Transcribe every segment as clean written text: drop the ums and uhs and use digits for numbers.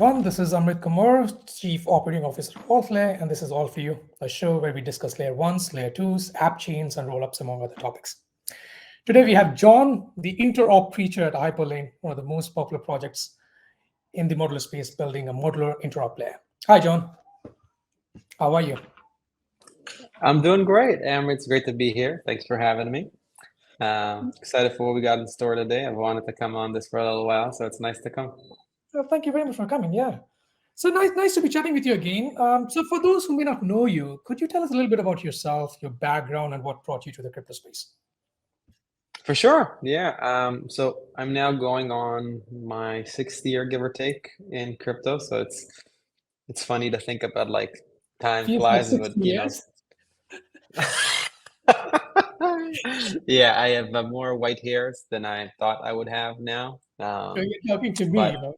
everyone. This is Amrit Kumar, Chief Operating Officer of AllFlare, and this is All For You, a show where we discuss layer ones, layer twos, app chains, and roll-ups, among other topics. Today we have Jon, the interop preacher at Hyperlane, one of the most popular projects in the modular space, building a modular interop layer. Hi, Jon. How are you? I'm doing great, Amrit. It's great to be here. Thanks for having me. Excited for what we got in store today. I've wanted to come on this for a little while, so it's nice to come. Well, thank you very much for coming. Yeah. So nice to be chatting with you again. So for those who may not know you, could you tell us a little bit about yourself, your background, and what brought you to the crypto space? For sure, yeah. So I'm now going on my sixth year, give or take, in crypto. So it's funny to think about like time Feels like flies, but 60 years. yeah, I have more white hairs than I thought I would have now. So you're talking to me, But you know.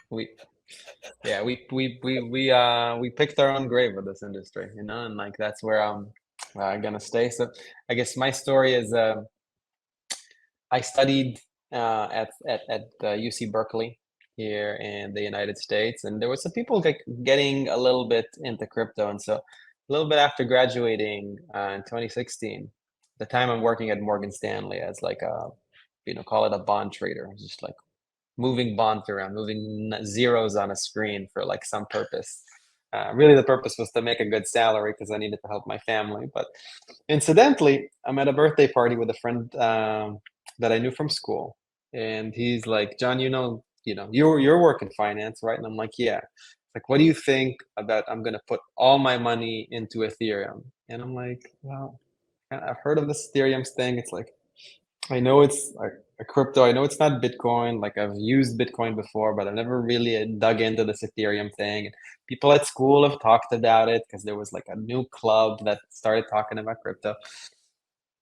we yeah we picked our own grave with this industry, and like that's where I'm gonna stay. So I guess my story is I studied at UC Berkeley here in the United States, and there was some people like getting a little bit into crypto, and so a little bit after graduating in 2016, the time I'm working at Morgan Stanley as like a call it a bond trader, just like moving bonds around, moving zeros on a screen for like some purpose. Really, the purpose was to make a good salary because I needed to help my family. But incidentally, I'm at a birthday party with a friend that I knew from school, and he's like, "John, you're working finance, right?" And I'm like, "Yeah." Like, what do you think about? I'm gonna put all my money into Ethereum, and I'm like, "Well, I've heard of this Ethereum thing. It's like." I know it's like a crypto. I know it's not Bitcoin. Like I've used Bitcoin before, but I've never really dug into this Ethereum thing. People at school have talked about it because there was like a new club that started talking about crypto.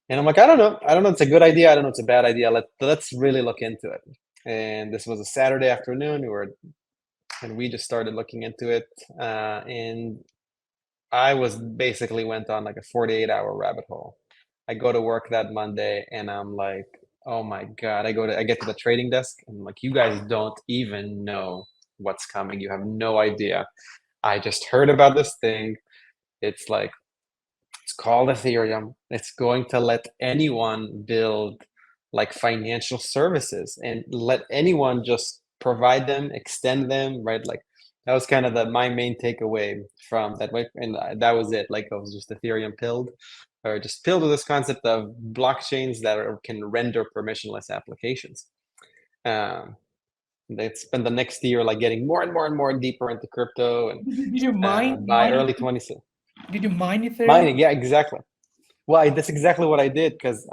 And I'm like, I don't know. I don't know. It's a good idea. I don't know. It's a bad idea. Let's really look into it. And this was a Saturday afternoon. We just started looking into it. And I was basically went on like a 48-hour rabbit hole. I go to work that Monday and I'm like, oh my God. I get to the trading desk and I'm like, you guys don't even know what's coming. You have no idea. I just heard about this thing. It's like, it's called Ethereum. It's going to let anyone build like financial services and let anyone just provide them, extend them, right? Like that was kind of my main takeaway from that way. And that was it. Like I was just Ethereum pilled or just pilled with this concept of blockchains that can render permissionless applications. They spent the next year like getting more and more and more deeper into crypto, and Did you mine? by early 20s. Did you mine Ethereum? Mining, yeah, exactly. Well, that's exactly what I did because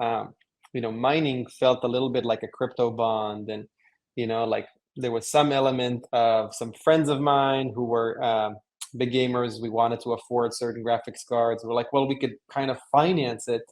mining felt a little bit like a crypto bond, and like there was some element of some friends of mine who were big gamers. We wanted to afford certain graphics cards. We're like, well, we could kind of finance it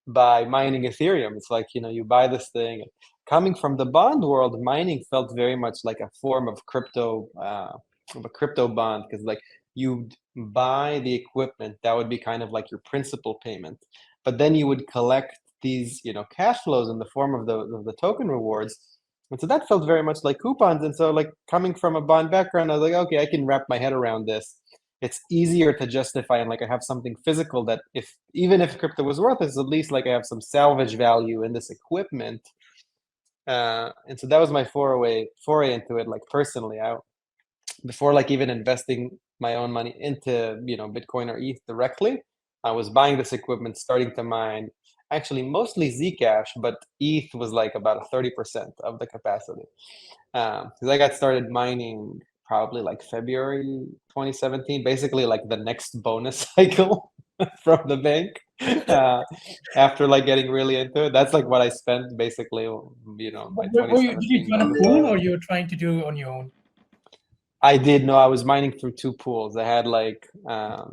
by mining Ethereum. It's like you buy this thing. Coming from the bond world, mining felt very much like a form of a crypto bond because like you'd buy the equipment that would be kind of like your principal payment, but then you would collect these cash flows in the form of the token rewards, and so that felt very much like coupons. And so like coming from a bond background, I was like, okay, I can wrap my head around this. It's easier to justify, and like I have something physical that even if crypto was worthless, at least like I have some salvage value in this equipment. And so that was my foray into it, like personally. Before like even investing my own money into Bitcoin or ETH directly, I was buying this equipment, starting to mine. Actually, mostly Zcash, but ETH was like about 30% of the capacity. Because I got started mining probably like February 2017, basically like the next bonus cycle from the bank. After like getting really into it, that's like what I spent basically, my Did you 2017 join a bonus. pool or you were trying to do it on your own? I did know I was mining through two pools. I had like, I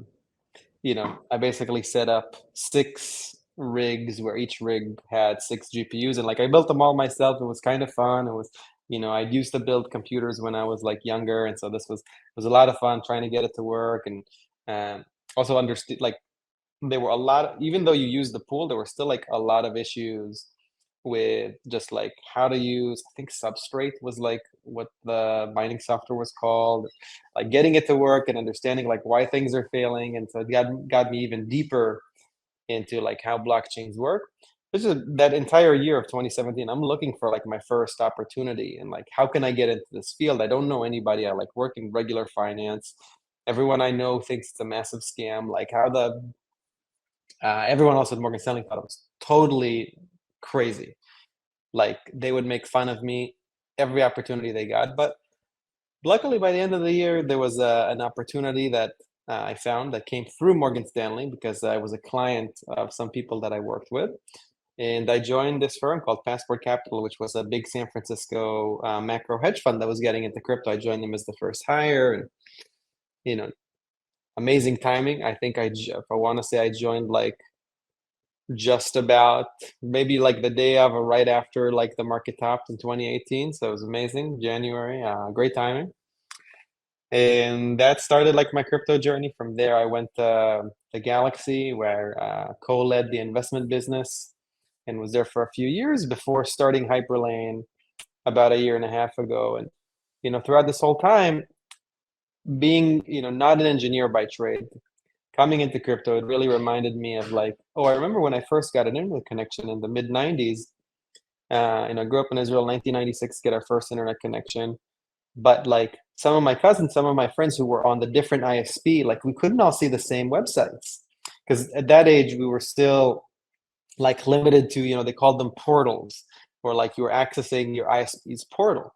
basically set up 6 rigs where each rig had 6 GPUs, and like I built them all myself. It was kind of fun. It was, I'd used to build computers when I was like younger, and so this was a lot of fun trying to get it to work, and also understood like there were a lot. Even though you used the pool, there were still like a lot of issues with just like how to use, I think Substrate was like what the mining software was called, like getting it to work and understanding like why things are failing. And so it got me even deeper into like how blockchains work. This is that entire year of 2017. I'm looking for like my first opportunity and like how can I get into this field? I don't know anybody. I like work in regular finance. Everyone I know thinks it's a massive scam. Like how the everyone else at Morgan Stanley thought it was totally crazy. Like they would make fun of me every opportunity they got. But luckily, by the end of the year, there was an opportunity that I found that came through Morgan Stanley because I was a client of some people that I worked with. And I joined this firm called Passport Capital, which was a big San Francisco macro hedge fund that was getting into crypto. I joined them as the first hire, and you know, amazing timing. I think if I want to say, I joined like just about maybe like the day of or right after like the market topped in 2018. So it was amazing. January, great timing. And that started like my crypto journey. From there, I went to Galaxy, where Cole led the investment business and was there for a few years before starting Hyperlane about a year and a half ago. And throughout this whole time, being not an engineer by trade, coming into crypto, it really reminded me of like, I remember when I first got an internet connection in the mid 90s. I grew up in Israel, 1996, get our first internet connection. But like some of my cousins, some of my friends who were on the different ISP, like we couldn't all see the same websites because at that age we were still like limited to, they called them portals, or like you were accessing your ISP's portal.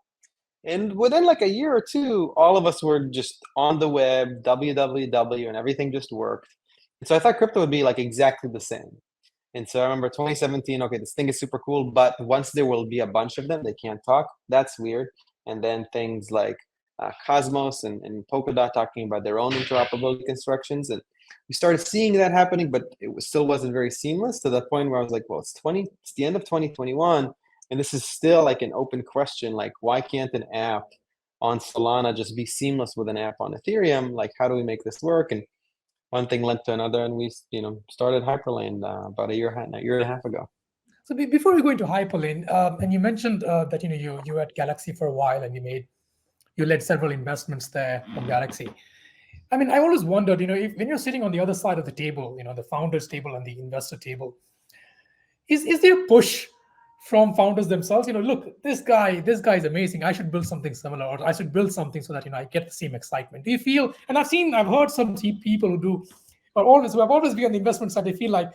And within like a year or two, all of us were just on the web, www, and everything just worked. And so I thought crypto would be like exactly the same. And so I remember 2017, okay, this thing is super cool, but once there will be a bunch of them, they can't talk. That's weird. And then things like Cosmos and Polkadot talking about their own interoperability constructions. And we started seeing that happening, but still wasn't very seamless, to the point where I was like, well, it's the end of 2021. And this is still like an open question. Like, why can't an app on Solana just be seamless with an app on Ethereum? Like, how do we make this work? And one thing led to another, and we, started Hyperlane about a year and a half ago. So before we go into Hyperlane, and you mentioned that you were at Galaxy for a while, and you led several investments there from Galaxy. I mean, I always wondered, when you're sitting on the other side of the table, the founders table and the investor table, is there a push from founders themselves? Look, this guy is amazing. I should build something similar, or I should build something so that I get the same excitement. Do you feel? And I've heard some people who have always been on the investment side. They feel like,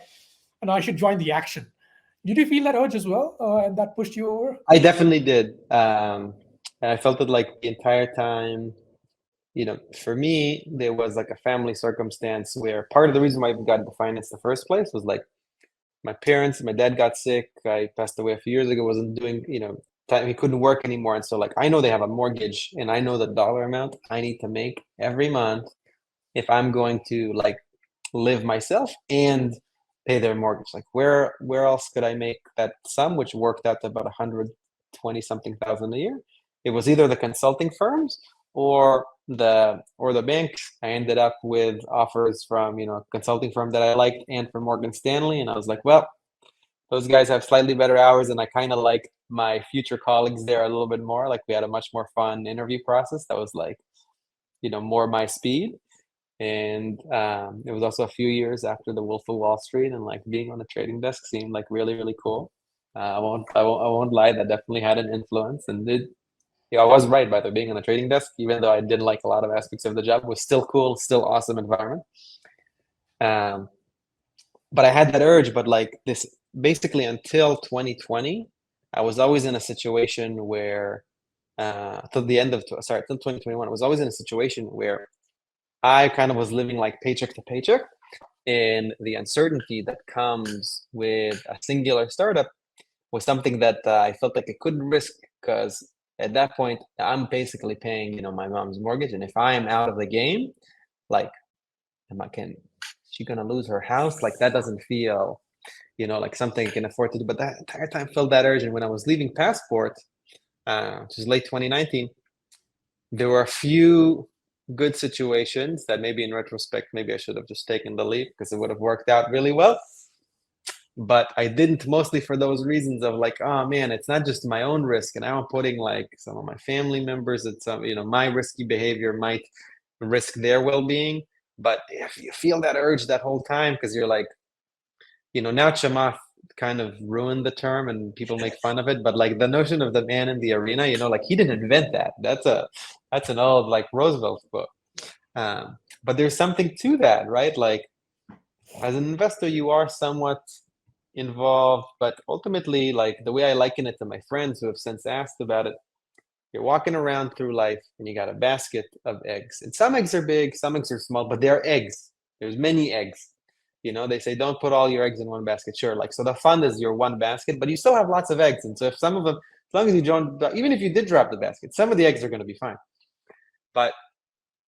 I should join the action. Did you feel that urge as well, and that pushed you over? I definitely did, and I felt it like the entire time. For me, there was like a family circumstance where part of the reason why I got into finance in the first place was like my dad got sick. I passed away a few years ago, wasn't doing, he couldn't work anymore. And so like, I know they have a mortgage, and I know the dollar amount I need to make every month if I'm going to like live myself and pay their mortgage. Like where else could I make that sum, which worked out to about 120 something thousand a year? It was either the consulting firms or the banks. I ended up with offers from a consulting firm that I liked and from Morgan Stanley, and I was like, well, those guys have slightly better hours, and I kind of like my future colleagues there a little bit more. Like we had a much more fun interview process that was like more my speed. And it was also a few years after the Wolf of Wall Street, and like being on the trading desk seemed like really, really cool. I won't lie, that definitely had an influence, and I was right, by the being on the trading desk, even though I didn't like a lot of aspects of the job, was still cool, still awesome environment. But I had that urge, but like this basically until 2020, I was always in a situation where till 2021, I was always in a situation where I kind of was living like paycheck to paycheck, and the uncertainty that comes with a singular startup was something that I felt like I couldn't risk, because at that point I'm basically paying my mom's mortgage, and if I am out of the game, like she gonna lose her house? Like that doesn't feel like something I can afford to do. But that entire time felt that urge. And when I was leaving Passport, which is late 2019, there were a few good situations that maybe in retrospect, maybe I should have just taken the leap, because it would have worked out really well. but I didn't mostly for those reasons of like, oh man, it's not just my own risk, and now I'm putting like some of my family members at some, my risky behavior might risk their well-being. But if you feel that urge that whole time, because you're like, now Chamath kind of ruined the term and people make fun of it, but like the notion of the man in the arena, like he didn't invent that. That's an old like Roosevelt book. But there's something to that, right? Like as an investor, you are somewhat involved, but ultimately, like the way I liken it to my friends who have since asked about it, you're walking around through life and you got a basket of eggs. And some eggs are big, some eggs are small, but they're eggs. There's many eggs. They say don't put all your eggs in one basket. Sure, like so the fund is your one basket, but you still have lots of eggs. And so if some of them, as long as you don't, even if you did drop the basket, some of the eggs are going to be fine. But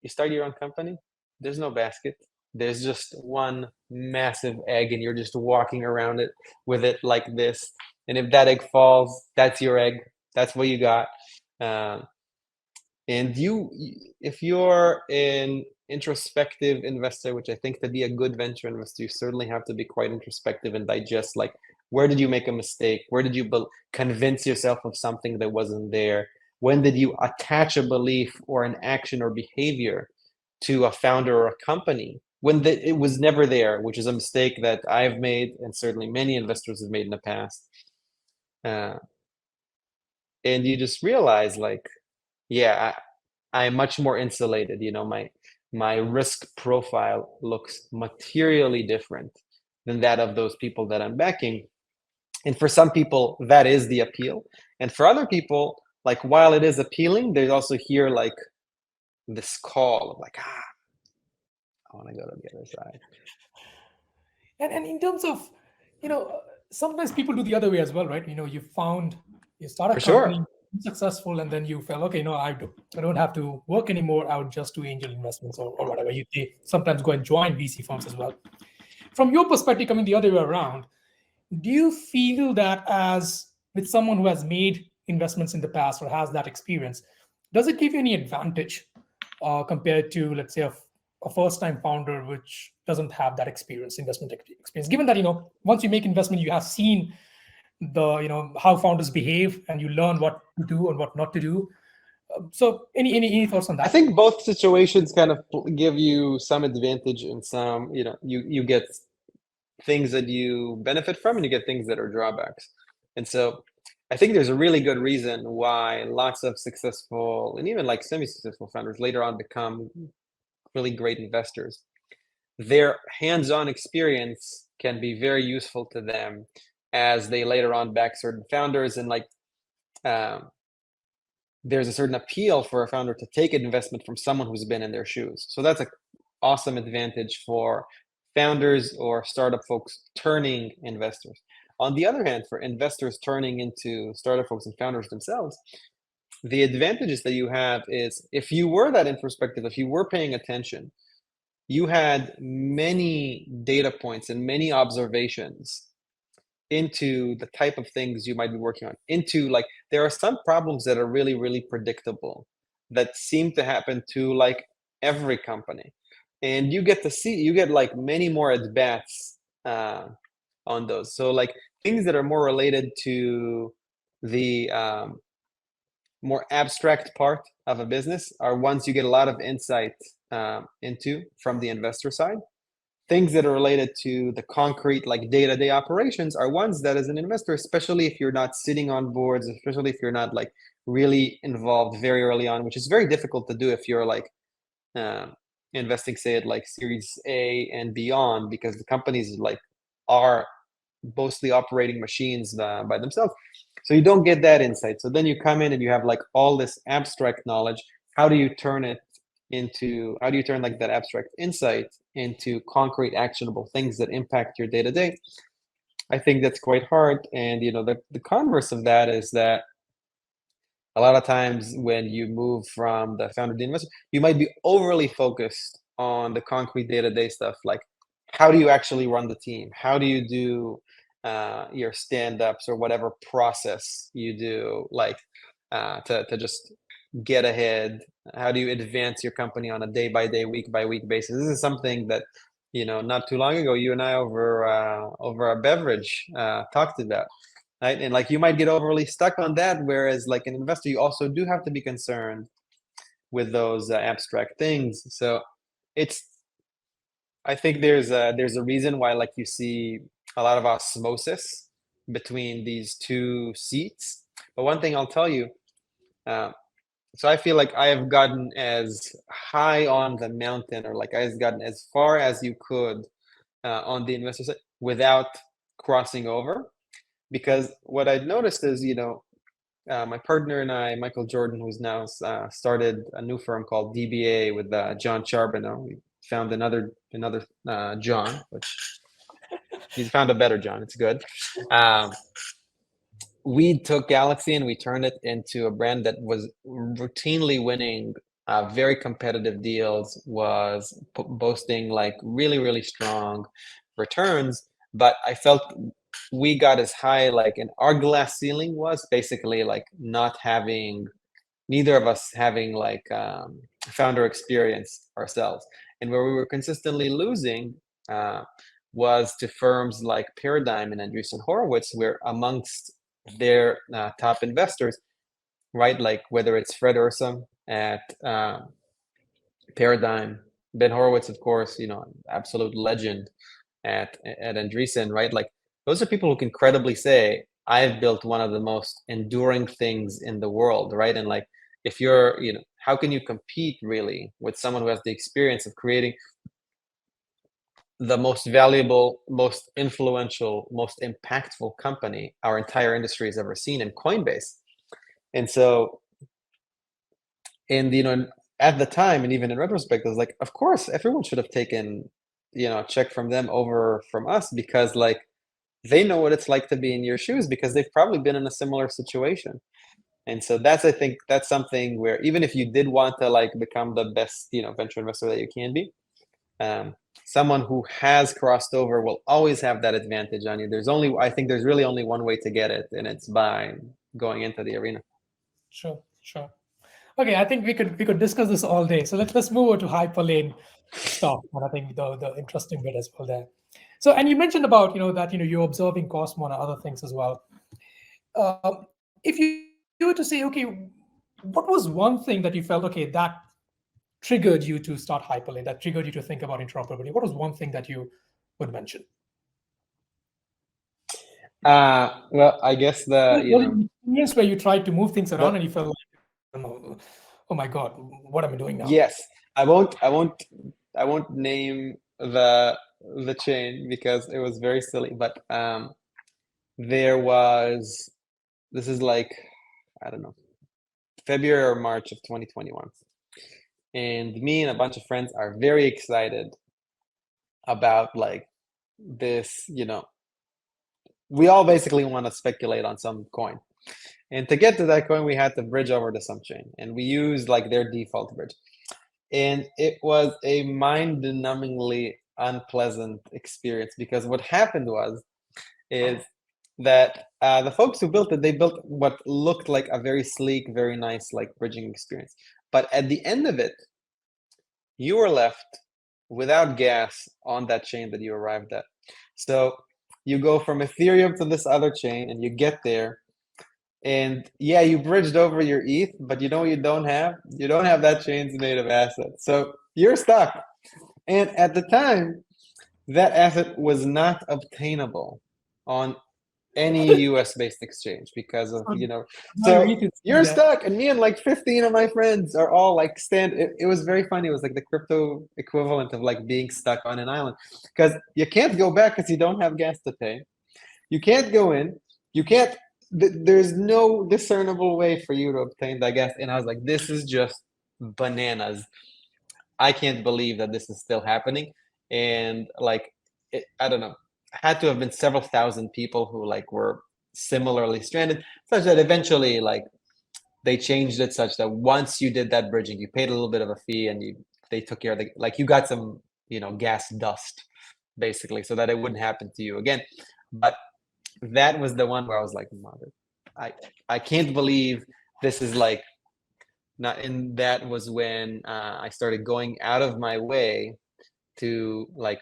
you start your own company, there's no basket. There's just one massive egg, and you're just walking around it with it like this. And if that egg falls, that's your egg. That's what you got. And if you're an introspective investor, which I think to be a good venture investor, you certainly have to be quite introspective and digest, like, where did you make a mistake? Where did you convince yourself of something that wasn't there? When did you attach a belief or an action or behavior to a founder or a company when it was never there, which is a mistake that I've made and certainly many investors have made in the past. And you just realize, like, yeah, I'm much more insulated. My risk profile looks materially different than that of those people that I'm backing. And for some people, that is the appeal. And for other people, like, while it is appealing, there's also here like this call of like, I want to go to the other side. And in terms of, sometimes people do the other way as well, right? You start a For company, sure. successful, and then you feel, okay, no, I don't have to work anymore. I would just do angel investments or whatever. They sometimes go and join VC firms as well. From your perspective, coming the other way around, do you feel that as with someone who has made investments in the past or has that experience, does it give you any advantage compared to, let's say, a first-time founder which doesn't have that investment experience? Given that once you make investment, you have seen how founders behave, and you learn what to do and what not to do. So, any thoughts on that? I think both situations kind of give you some advantage and some, you get things that you benefit from and you get things that are drawbacks. And so I think there's a really good reason why lots of successful and even like semi-successful founders later on become really great investors. Their hands-on experience can be very useful to them as they later on back certain founders, and like there's a certain appeal for a founder to take an investment from someone who's been in their shoes. So that's an awesome advantage for founders or startup folks turning investors. On the other hand, for investors turning into startup folks and founders themselves, the advantages that you have is if you were that introspective, if you were paying attention, you had many data points and many observations into the type of things you might be working on, into like there are some problems that are really, really predictable that seem to happen to like every company. And you get like many more at bats on those. So like things that are more related to the more abstract part of a business are ones you get a lot of insight into from the investor side. Things that are related to the concrete, like day-to-day operations, are ones that as an investor, especially if you're not sitting on boards, especially if you're not like really involved very early on, which is very difficult to do if you're like investing, say, at like Series A and beyond, because the companies like are mostly operating machines by themselves. So you don't get that insight. So then you come in and you have like all this abstract knowledge. How do you turn like that abstract insight into concrete actionable things that impact your day-to-day? I think that's quite hard. And the converse of that is that a lot of times when you move from the founder to the investor, you might be overly focused on the concrete day-to-day stuff, like how do you actually run the team? How do you do your stand-ups or whatever process you do, like to just get ahead? How do you advance your company on a day-by-day, week-by-week basis? This is something that not too long ago, you and I over a beverage talked about, right? And like you might get overly stuck on that, whereas like an investor, you also do have to be concerned with those abstract things. So it's I think there's a reason why like you see a lot of osmosis between these two seats. But one thing I'll tell you, uh, so I feel like I have gotten as high on the mountain, or like I've gotten as far as you could on the investor side without crossing over. Because what I'd noticed is, my partner and I, Michael Jordan, who's now started a new firm called DBA with John Charbonneau. We found another John, which he's found a better John. It's good. We took Galaxy and we turned it into a brand that was routinely winning very competitive deals, was boasting like really, really strong returns. But I felt we got as high, like, and our glass ceiling was basically like not having, neither of us having like founder experience ourselves. And where we were consistently losing was to firms like Paradigm and Andreessen Horowitz, where amongst their top investors, right? Like whether it's Fred Ursum at Paradigm, Ben Horowitz, of course, absolute legend at Andreessen, right? Like those are people who can credibly say, I've built one of the most enduring things in the world, right? And like if you're, how can you compete really with someone who has the experience of creating the most valuable, most influential, most impactful company our entire industry has ever seen in Coinbase? And so, and at the time, and even in retrospect, I was like, of course, everyone should have taken, a check from them over from us, because like they know what it's like to be in your shoes, because they've probably been in a similar situation. And so I think that's something where even if you did want to like become the best, venture investor that you can be, someone who has crossed over will always have that advantage on you. I think there's really only one way to get it, and it's by going into the arena. Sure. Okay, I think we could discuss this all day. So let's move over to Hyperlane stuff, and I think the interesting bit as well there. So, and you mentioned about that you're observing Cosmo and other things as well. If you were to say, okay, what was one thing that you felt, okay, that triggered you to start Hyperlane, that triggered you to think about interoperability? What was one thing that you would mention? Well, I guess experience where you tried to move things around and you felt like, oh my God, what am I doing now? Yes, I won't name the chain because it was very silly, but this is like, I don't know, February or March of 2021. And me and a bunch of friends are very excited about like this, we all basically want to speculate on some coin. And to get to that coin, we had to bridge over to some chain, and we used like their default bridge. And it was a mind-numbingly unpleasant experience, because what happened is that the folks who built it, they built what looked like a very sleek, very nice like bridging experience. But at the end of it, you were left without gas on that chain that you arrived at. So you go from Ethereum to this other chain, and you get there, and yeah, you bridged over your ETH, but you don't have that chain's native asset. So you're stuck. And at the time, that asset was not obtainable on any US-based exchange because of, so you're stuck. And me and like 15 of my friends are all like it was very funny. It was like the crypto equivalent of like being stuck on an island, because you can't go back because you don't have gas to pay. You can't go in. You can't, there's no discernible way for you to obtain that gas. And I was like, this is just bananas. I can't believe that this is still happening. And like, I don't know, had to have been several thousand people who like were similarly stranded, such that eventually like they changed it such that once you did that bridging, you paid a little bit of a fee, and they took care of like you got some gas dust basically, so that it wouldn't happen to you again. But that was the one where I was like, mother, I can't believe this is like not. And that was when I started going out of my way to like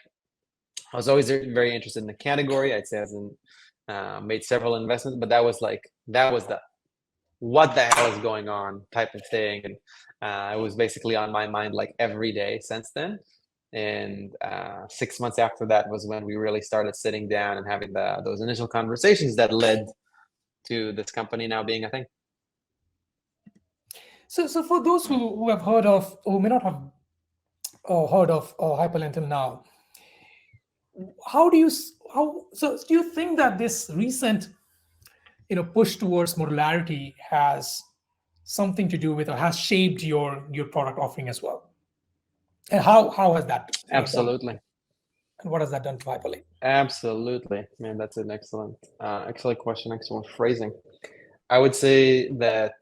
I was always very interested in the category. I'd say made several investments, but that was the what the hell is going on type of thing. And it was basically on my mind like every day since then. And 6 months after that was when we really started sitting down and having those initial conversations that led to this company now being a thing. So for those who have heard of, who may not have heard of Hyperlane till now, so do you think that this recent push towards modularity has something to do with, or has shaped your product offering as well? And how has that done? Absolutely. And what has that done to Hyperlane? Absolutely, man. That's an excellent question, excellent phrasing. I would say that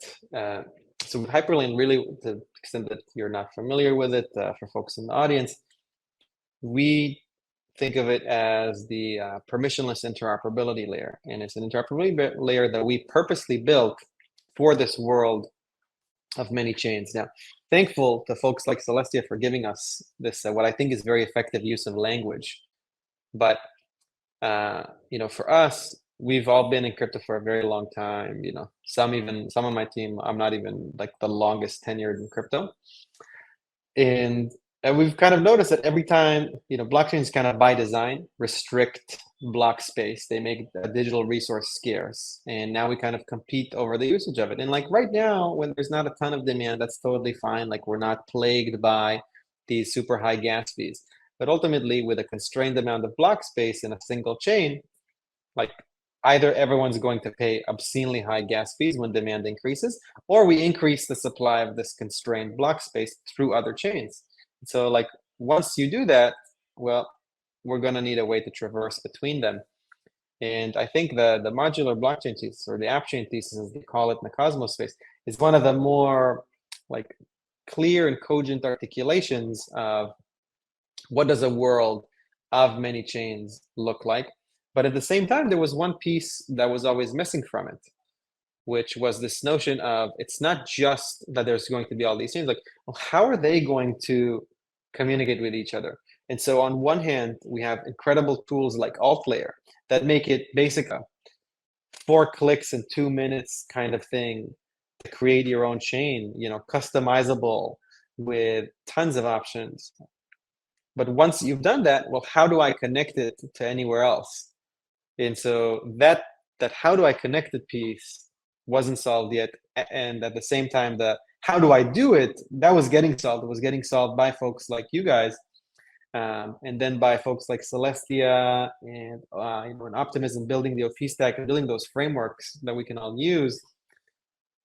so with Hyperlane, really, to the extent that you're not familiar with it, for folks in the audience, we think of it as the permissionless interoperability layer, and it's an interoperability layer that we purposely built for this world of many chains. Now, thankful to folks like Celestia for giving us this what I think is very effective use of language. But for us, we've all been in crypto for a very long time. Some of my team, I'm not even like the longest tenured in crypto. And we've kind of noticed that every time, blockchains kind of by design restrict block space. They make a digital resource scarce. And now we kind of compete over the usage of it. And like right now, when there's not a ton of demand, that's totally fine. Like we're not plagued by these super high gas fees. But ultimately, with a constrained amount of block space in a single chain, like either everyone's going to pay obscenely high gas fees when demand increases, or we increase the supply of this constrained block space through other chains. So like once you do that, well, we're going to need a way to traverse between them. And I think the modular blockchain thesis, or the appchain thesis, as they call it in the Cosmos space, is one of the more like clear and cogent articulations of what does a world of many chains look like. But at the same time, there was one piece that was always missing from it, which was this notion of it's not just that there's going to be all these chains, like, well, how are they going to communicate with each other? And so on one hand, we have incredible tools like AltLayer that make it basic, 4 clicks and 2 minutes kind of thing to create your own chain, customizable with tons of options. But once you've done that, well, how do I connect it to anywhere else? And so that how do I connect it piece wasn't solved yet. And at the same time, the how do I do it, that was getting solved. It was getting solved by folks like you guys, and then by folks like Celestia and and Optimism, building the OP stack and building those frameworks that we can all use.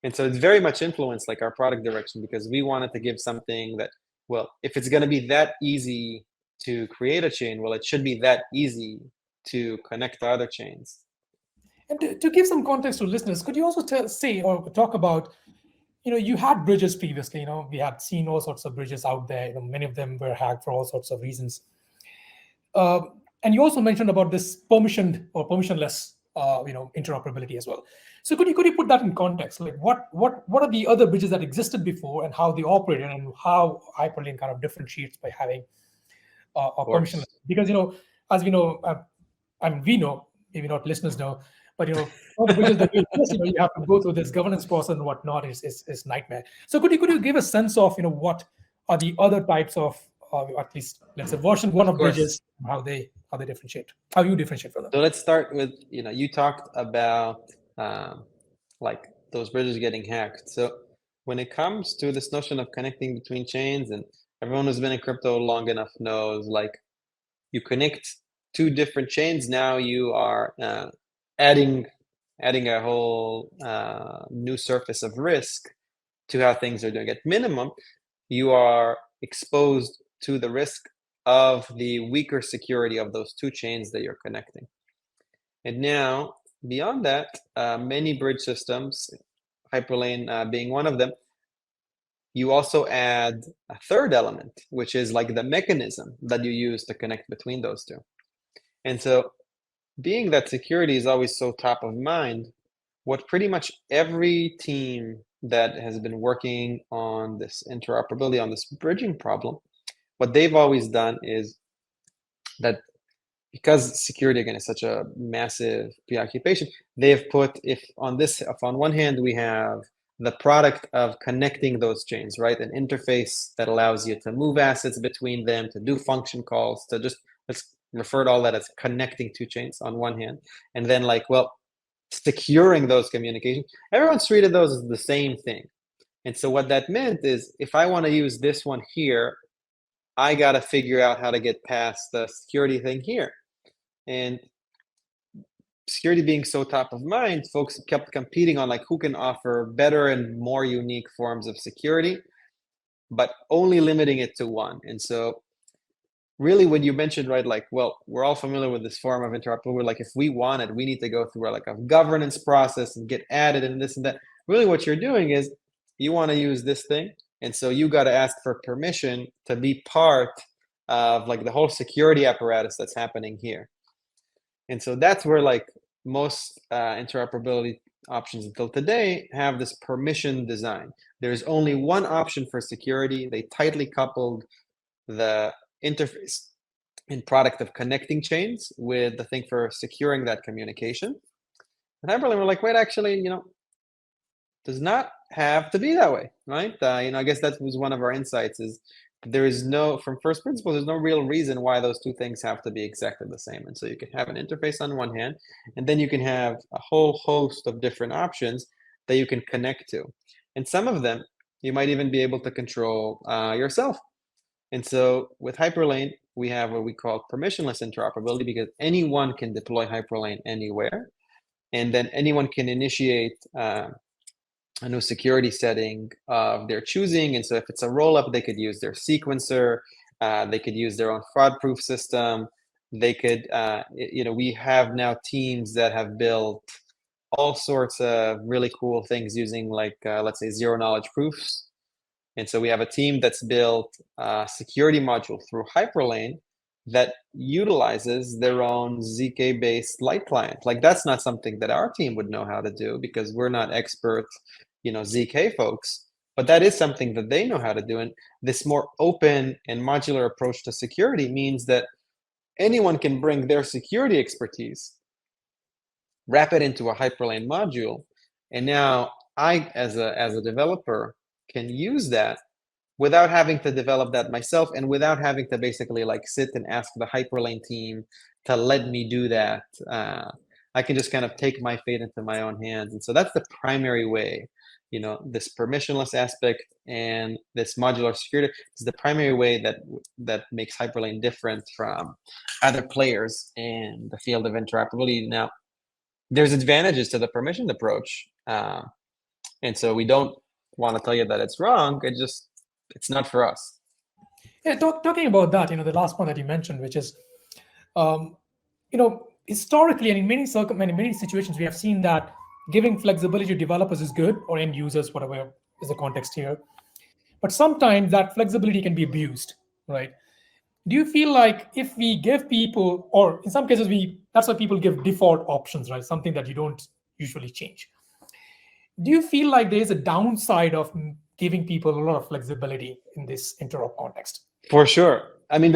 And so it's very much influenced like our product direction, because we wanted to give something that, well, if it's going to be that easy to create a chain, well, it should be that easy to connect to other chains. And to give some context to listeners, could you also talk about, you had bridges previously. We had seen all sorts of bridges out there. Many of them were hacked for all sorts of reasons. And you also mentioned about this permissioned or permissionless, interoperability as well. So could you put that in context? Like what are the other bridges that existed before, and how they operated, and how Hyperlane kind of differentiates by having a permissionless? Because as we know, and we know, maybe not listeners know, but all the bridges that you have to go through this governance process and whatnot is nightmare. So could you give a sense of what are the other types of at least let's say version 1 of bridges, how they differentiate, how you differentiate from them? So let's start with you talked about like those bridges getting hacked. So when it comes to this notion of connecting between chains, and everyone who's been in crypto long enough knows, like you connect 2 different chains, now you are adding a whole new surface of risk to how things are doing. At minimum, you are exposed to the risk of the weaker security of those 2 chains that you're connecting. And now, beyond that, many bridge systems, Hyperlane being one of them, you also add a third element, which is like the mechanism that you use to connect between those 2. And so, being that security is always so top of mind, what pretty much every team that has been working on this interoperability, on this bridging problem, what they've always done is that because security again is such a massive preoccupation, they have put if on one hand we have the product of connecting those chains, right? An interface that allows you to move assets between them, to do function calls, to just let's refer to all that as connecting two chains on one hand, and then securing those communications. Everyone's treated those as the same thing. And so what that meant is if I want to use this one here, I got to figure out how to get past the security thing here. And security being so top of mind, folks kept competing on who can offer better and more unique forms of security, but only limiting it to one. And so really when you mentioned, right, we're all familiar with this form of interoperability, if we want it, we need to go through a governance process and get added and this and that. Really what you're doing is you want to use this thing. And so you got to ask for permission to be part of the whole security apparatus that's happening here. And so that's where most interoperability options until today have this permission design. There's only one option for security. They tightly coupled the interface and product of connecting chains with the thing for securing that communication. And Hyperlane were wait, actually, does not have to be that way, right? I guess that was one of our insights is there is from first principles, there's no real reason why those two things have to be exactly the same. And so you can have an interface on one hand, and then you can have a whole host of different options that you can connect to. And some of them, you might even be able to control yourself. And so with Hyperlane, we have what we call permissionless interoperability because anyone can deploy Hyperlane anywhere. And then anyone can initiate a new security setting of their choosing. And so if it's a roll-up, they could use their sequencer, they could use their own fraud-proof system. They could, we have now teams that have built all sorts of really cool things using let's say zero-knowledge proofs. And so we have a team that's built a security module through Hyperlane that utilizes their own ZK-based light client. That's not something that our team would know how to do because we're not expert, ZK folks, but that is something that they know how to do. And this more open and modular approach to security means that anyone can bring their security expertise, wrap it into a Hyperlane module, and now I, as a developer, can use that without having to develop that myself and without having to basically sit and ask the Hyperlane team to let me do that. I can just kind of take my fate into my own hands. And so that's the primary way, this permissionless aspect and this modular security is the primary way that makes Hyperlane different from other players in the field of interoperability. Now, there's advantages to the permissioned approach. And so we don't want to tell you that it's wrong. It's not for us. Yeah, talking about that, the last point that you mentioned, which is, historically and in many situations, we have seen that giving flexibility to developers is good, or end users, whatever is the context here. But sometimes that flexibility can be abused, right? Do you feel like if we give people, or in some cases, that's why people give default options, right? Something that you don't usually change. Do you feel like there is a downside of giving people a lot of flexibility in this interop context? For sure. I mean,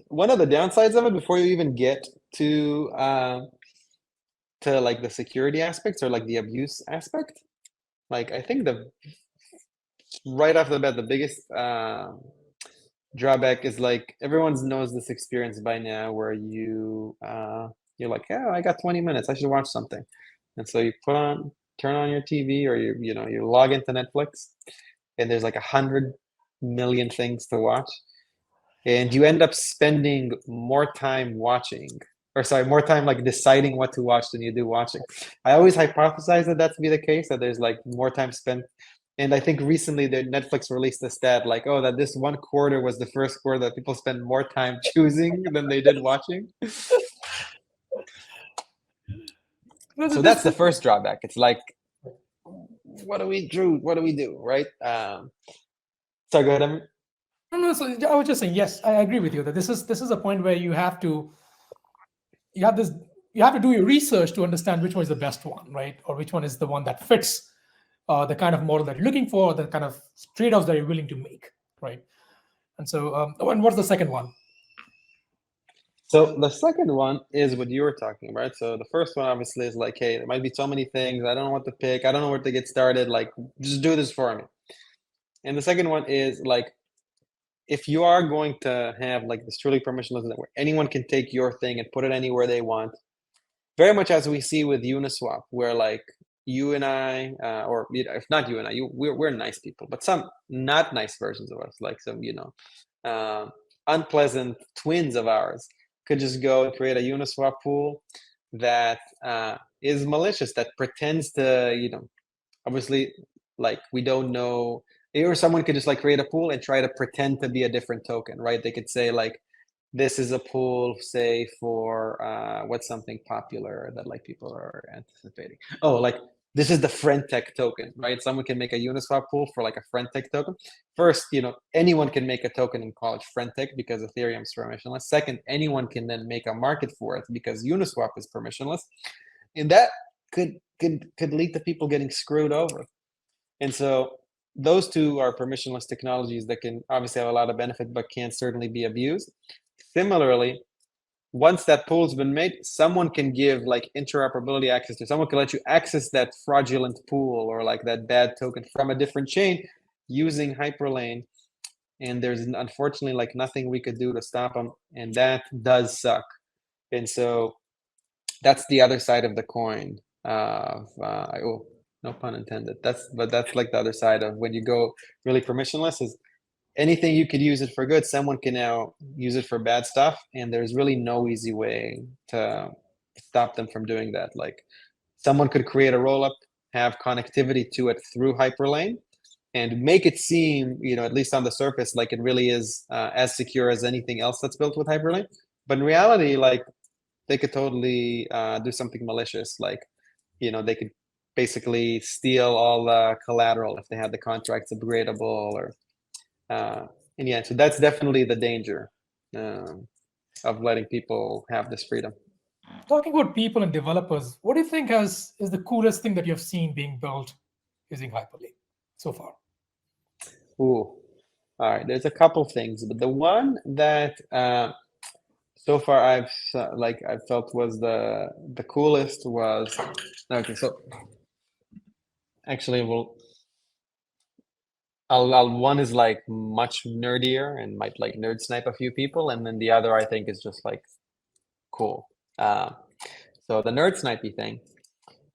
one of the downsides of it, before you even get to the security aspects or the abuse aspect, I think right off the bat, the biggest drawback is everyone knows this experience by now where you're oh, I got 20 minutes, I should watch something. And so you turn on your TV or you log into Netflix and there's 100 million things to watch. And you end up spending more time more time deciding what to watch than you do watching. I always hypothesize that to be the case, that there's more time spent. And I think recently Netflix released a stat that this one quarter was the first quarter that people spend more time choosing than they did watching. So that's the first drawback. It's what do we do, right? So go ahead, Amrit. No. So I was just saying, yes, I agree with you that this is a point where you have to do your research to understand which one is the best one, right? Or which one is the one that fits the kind of model that you're looking for, or the kind of trade-offs that you're willing to make, right? And so, and what's the second one? So the second one is what you were talking about. So the first one obviously is like, hey, there might be so many things. I don't know what to pick. I don't know where to get started. Like, just do this for me. And the second one is like, if you are going to have like this truly permissionless network, anyone can take your thing and put it anywhere they want. Very much as we see with Uniswap, where like you and I, or if not you and I, we're nice people, but some not nice versions of us, like some unpleasant twins of ours, could just go and create a Uniswap pool that is malicious, that pretends to obviously, like, we don't know, or someone could just like create a pool and try to pretend to be a different token, right? They could say like, this is a pool, say, for what's something popular that like people are anticipating. Oh, like this is the friend tech token, right? Someone can make a Uniswap pool for like a friend tech token. First, anyone can make a token and call it friend tech because Ethereum is permissionless. Second, anyone can then make a market for it because Uniswap is permissionless, and that could lead to people getting screwed over. And so those two are permissionless technologies that can obviously have a lot of benefit, but can certainly be abused. Similarly, once that pool's been made, someone can give like interoperability access to, someone can let you access that fraudulent pool or like that bad token from a different chain using Hyperlane. And there's unfortunately like nothing we could do to stop them. And that does suck. And so that's the other side of the coin. Oh, no pun intended. That's like the other side of when you go really permissionless is anything you could use it for good, someone can now use it for bad stuff, and there's really no easy way to stop them from doing that. Like someone could create a rollup, have connectivity to it through Hyperlane, and make it seem, at least on the surface, like it really is as secure as anything else that's built with Hyperlane. But in reality, like they could totally do something malicious. Like, they could basically steal all the collateral if they had the contracts upgradable or and yeah, so that's definitely the danger of letting people have this freedom. Talking about people and developers, what do you think is the coolest thing that you've seen being built using Hyperlane so far? Ooh, all right. There's a couple things, but the one that so far I felt was the coolest was okay. So actually, one is like much nerdier and might like nerd snipe a few people, and then the other I think is just like cool. So the nerd snipey thing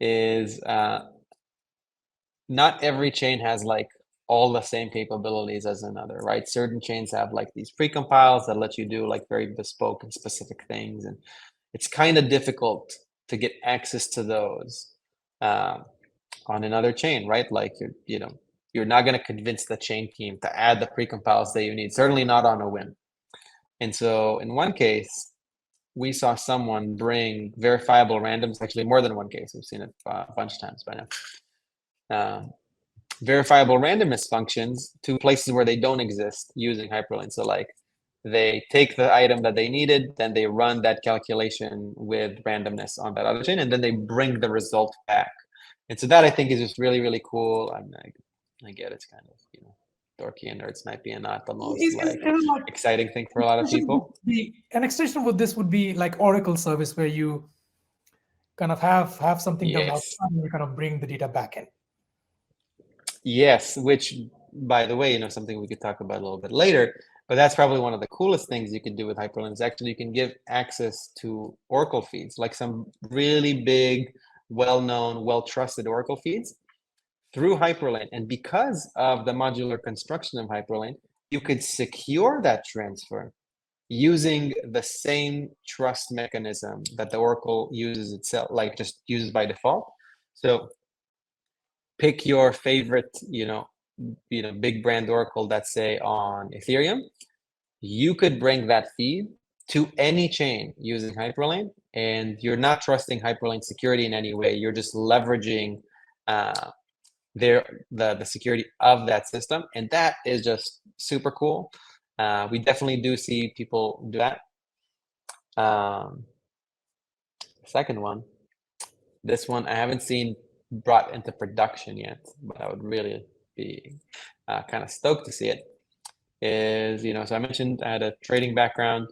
is not every chain has like all the same capabilities as another, right? Certain chains have like these precompiles that let you do like very bespoke and specific things, and it's kind of difficult to get access to those on another chain, right? Like you're not going to convince the chain team to add the precompiles that you need, certainly not on a whim. And so in one case, we saw someone bring verifiable randoms, actually more than one case. We've seen it a bunch of times by now. Verifiable randomness functions to places where they don't exist using Hyperlane. So like they take the item that they needed, then they run that calculation with randomness on that other chain, and then they bring the result back. And so that I think is just really, really cool. I get it's kind of, dorky and nerd snipey and not the most like exciting thing for a lot of people. An extension with this would be like Oracle service where you kind of have something done outside and you kind of bring the data back in. Yes, which by the way, something we could talk about a little bit later, but that's probably one of the coolest things you can do with Hyperlane is actually you can give access to Oracle feeds, like some really big, well-known, well-trusted Oracle feeds through Hyperlane. And because of the modular construction of Hyperlane, you could secure that transfer using the same trust mechanism that the Oracle uses itself, like just uses by default. So pick your favorite, big brand Oracle that's say on Ethereum. You could bring that feed to any chain using Hyperlane, and you're not trusting Hyperlane security in any way. You're just leveraging the security of that system, and that is just super cool. We definitely do see people do that. Second one, this one I haven't seen brought into production yet, but I would really be kind of stoked to see it. Is so I mentioned I had a trading background.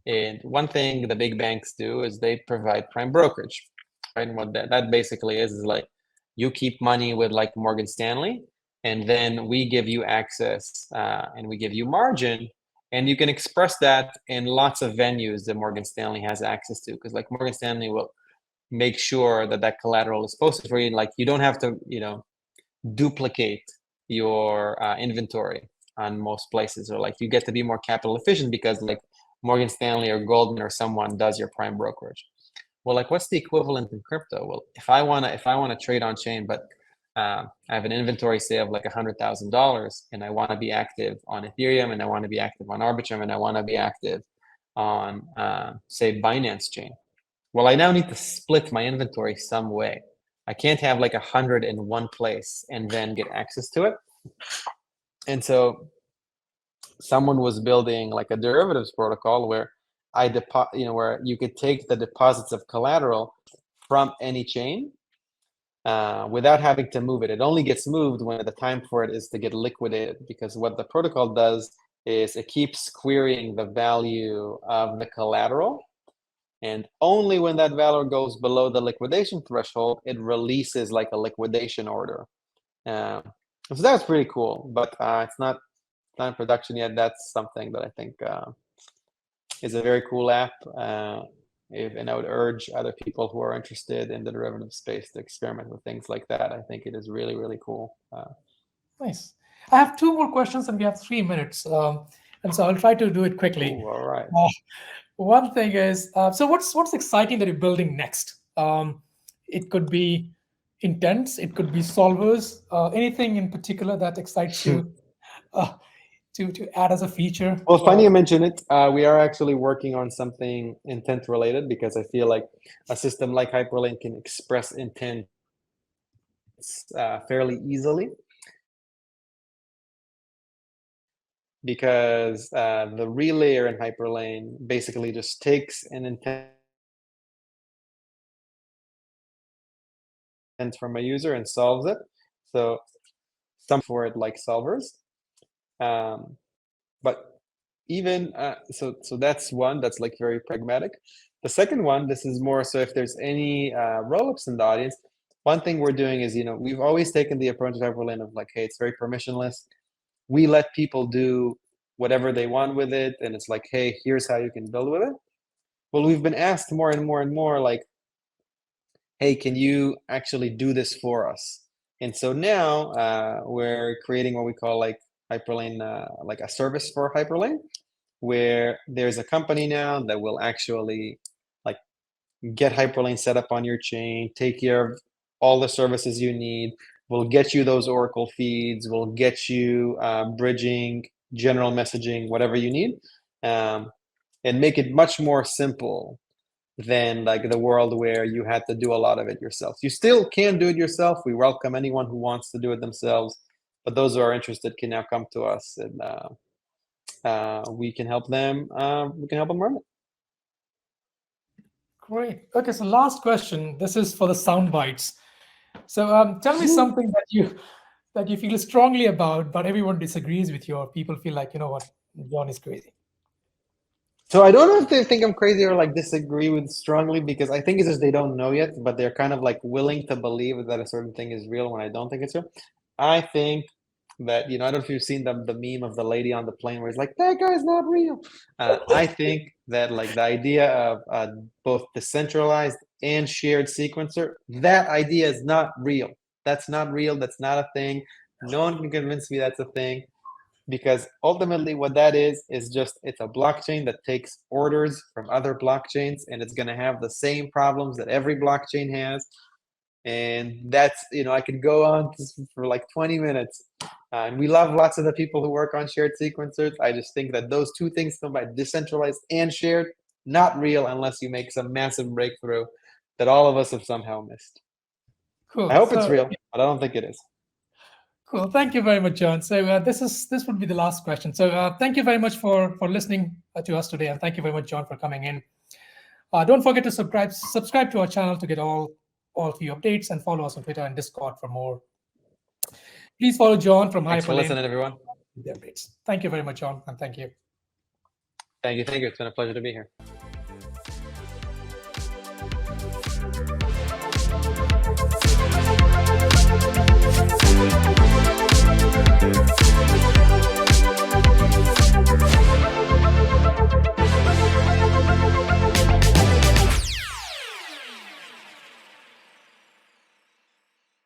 And one thing the big banks do is they provide prime brokerage, right? And what that basically is like you keep money with like Morgan Stanley, and then we give you access and we give you margin, and you can express that in lots of venues that Morgan Stanley has access to, because like Morgan Stanley will make sure that that collateral is posted for you. Like you don't have to, duplicate your inventory on most places, or like you get to be more capital efficient because like Morgan Stanley or Goldman or someone does your prime brokerage. Well, like what's the equivalent in crypto? Well, if I wanna trade on chain, but I have an inventory say of like $100,000, and I want to be active on Ethereum, and I want to be active on Arbitrum, and I want to be active on say Binance chain. Well, I now need to split my inventory some way. I can't have like 100 in one place and then get access to it. And so someone was building like a derivatives protocol where where you could take the deposits of collateral from any chain without having to move it. It only gets moved when the time for it is to get liquidated, because what the protocol does is it keeps querying the value of the collateral. And only when that value goes below the liquidation threshold, it releases like a liquidation order. So that's pretty cool, but it's not in production yet. That's something that I think is a very cool app. And I would urge other people who are interested in the derivative space to experiment with things like that. I think it is really, really cool. Nice. I have two more questions, and we have 3 minutes. And so I'll try to do it quickly. Ooh, all right. One thing is, so what's exciting that you're building next? It could be intents, it could be solvers. Anything in particular that excites you to add as a feature? Well, funny you mention it. We are actually working on something intent related, because I feel like a system like Hyperlane can express intent fairly easily. Because the relayer in Hyperlane basically just takes an intent from a user and solves it. So some for it like solvers. But even so that's one that's like very pragmatic. The second one, this is more so if there's any roll-ups in the audience. One thing we're doing is, we've always taken the approach of Hyperlane of like, hey, it's very permissionless. We let people do whatever they want with it, and it's like, hey, here's how you can build with it. Well, we've been asked more and more and more, like, hey, can you actually do this for us? And so now we're creating what we call like Hyperlane, like a service for Hyperlane, where there's a company now that will actually like get Hyperlane set up on your chain, take care of all the services you need. We'll get you those Oracle feeds. We'll get you bridging, general messaging, whatever you need, and make it much more simple than like the world where you had to do a lot of it yourself. You still can do it yourself. We welcome anyone who wants to do it themselves, but those who are interested can now come to us, and we can help them. We can help them run it. Great. Okay, so last question. This is for the sound bites. So tell me something that you feel strongly about, but everyone disagrees with you, or people feel like, you know what, Jon is crazy. So I don't know if they think I'm crazy or like disagree with strongly, because I think it's just they don't know yet, but they're kind of like willing to believe that a certain thing is real when I don't think it's real. I think that, I don't know if you've seen the meme of the lady on the plane where it's like, that guy's not real. I think that like the idea of both decentralized and shared sequencer, that idea is not real. That's not real. That's not a thing. No one can convince me that's a thing. Because ultimately what that is just, it's a blockchain that takes orders from other blockchains, and it's going to have the same problems that every blockchain has. And that's, I could go on for like 20 minutes. And we love lots of the people who work on shared sequencers. I just think that those two things combined, decentralized and shared, not real unless you make some massive breakthrough that all of us have somehow missed. Cool. I hope it's real, but I don't think it is. Cool. Thank you very much, Jon. So this would be the last question. So thank you very much for listening to us today, and thank you very much, Jon, for coming in. Don't forget to subscribe to our channel to get all of the updates, and follow us on Twitter and Discord for more. Please follow Jon from Hyperlane. Thanks for listening, everyone. The updates. Thank you very much, Jon, and thank you. Thank you. It's been a pleasure to be here.